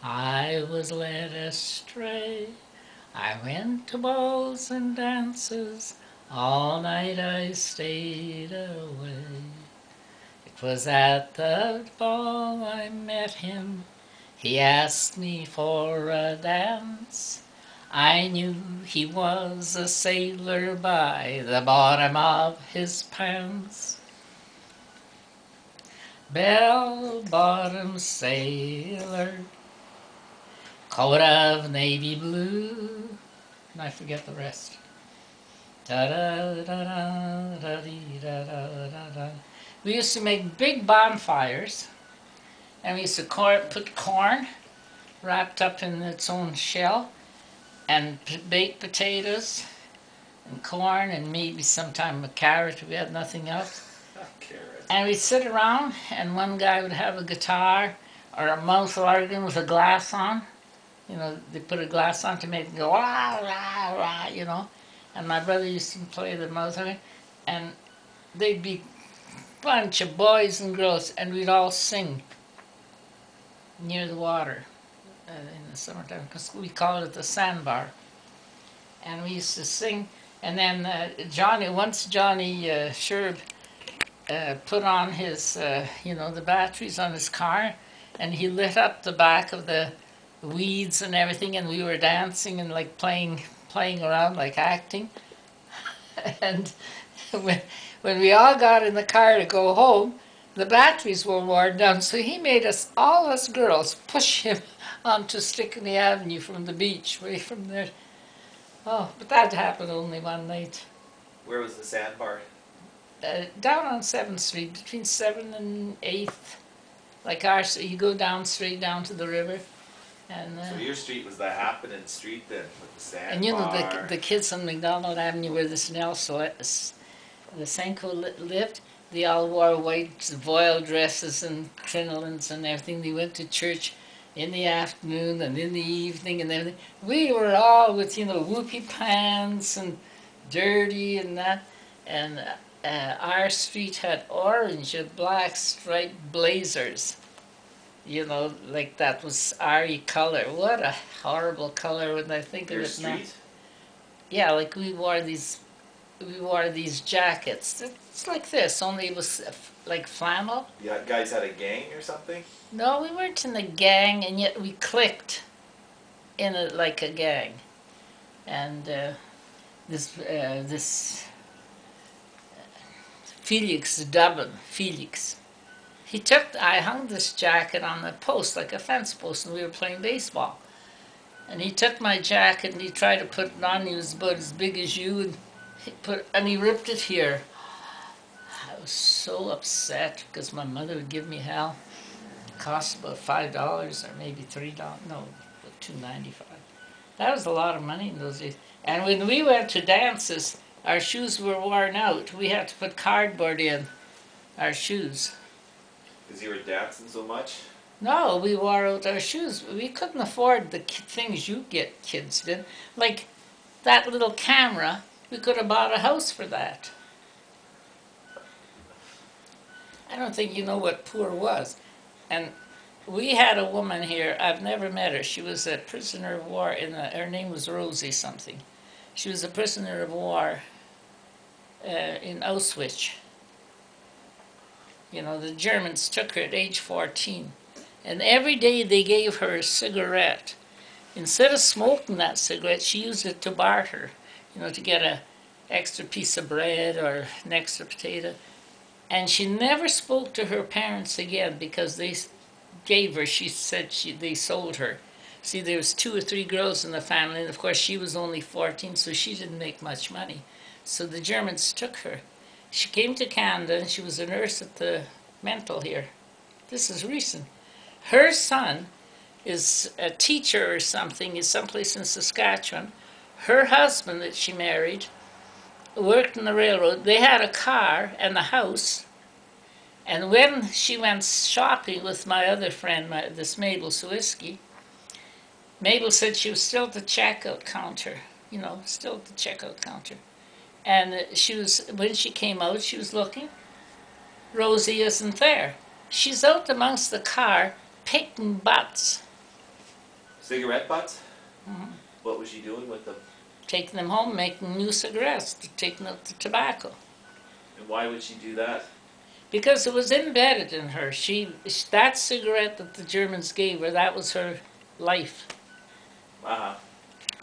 I was led astray. I went to balls and dances. All night I stayed away. It was at the ball I met him. He asked me for a dance. I knew he was a sailor by the bottom of his pants. Bell-bottom sailor, coat of navy blue, and I forget the rest. Da-da-da-da-da-dee-da-da-da-da. We used to make big bonfires, and we used to put corn wrapped up in its own shell, and baked potatoes, and corn, and maybe sometime a carrot if we had nothing else. And we'd sit around, and one guy would have a guitar or a mouth organ with a glass on. You know, they put a glass on to make it go, rah, rah, rah, you know. And my brother used to play the mouth organ, and they'd be a bunch of boys and girls, and we'd all sing near the water in the summertime, because we called it the sandbar. And we used to sing, and then once Johnny Sherb put on his, the batteries on his car, and he lit up the back of the weeds and everything, and we were dancing and like playing around, like acting. And when we all got in the car to go home, the batteries were worn down, so he made all us girls, push him onto Stickney Avenue from the beach, way from there. Oh, but that happened only one night. Where was the sandbar? Down on 7th Street, between 7th and 8th. Like you go down straight down to the river. And, so your street was the happening street then, with the sandbar. And you know, the kids on McDonald Avenue where the Senko lived, they all wore white voile dresses and crinolines and everything. They went to church in the afternoon and in the evening and everything. We were all with, whoopee pants and dirty and that. And our street had orange and black striped blazers. Like that was our color. What a horrible color when I think of it now. Street? Yeah, like we wore these jackets. It's like this, only it was like flannel. Yeah, guys had a gang or something? No, we weren't in a gang, and yet we clicked in like a gang. And this Felix Dublin, I hung this jacket on the post, like a fence post, and we were playing baseball. And he took my jacket and he tried to put it on. He was about as big as you, and he ripped it here. I was so upset because my mother would give me hell. It cost about $5 or maybe $3. No, $2.95. That was a lot of money in those days. And when we went to dances, our shoes were worn out. We had to put cardboard in our shoes. Because you were dancing so much? No, we wore out our shoes. We couldn't afford the things you kids did. Like that little camera, we could have bought a house for that. I don't think you know what poor was. And we had a woman here, I've never met her. She was a prisoner of war, her name was Rosie something. She was a prisoner of war in Auschwitz. The Germans took her at age 14. And every day they gave her a cigarette. Instead of smoking that cigarette, she used it to barter, to get an extra piece of bread or an extra potato. And she never spoke to her parents again because they gave her, she said they sold her. See, there was 2 or 3 girls in the family, and of course she was only 14, so she didn't make much money. So the Germans took her. She came to Canada, and she was a nurse at the mental here. This is recent. Her son is a teacher or something, is someplace in Saskatchewan. Her husband that she married worked in the railroad. They had a car and a house. And when she went shopping with my other friend, this Mabel Sawiski, Mabel said she was still at the checkout counter, still at the checkout counter. And when she came out, she was looking. Rosie isn't there. She's out amongst the car picking butts. Cigarette butts? Mhm. What was she doing with them? Taking them home, making new cigarettes, taking out the tobacco. And why would she do that? Because it was embedded in her. That cigarette that the Germans gave her, that was her life. Uh-huh.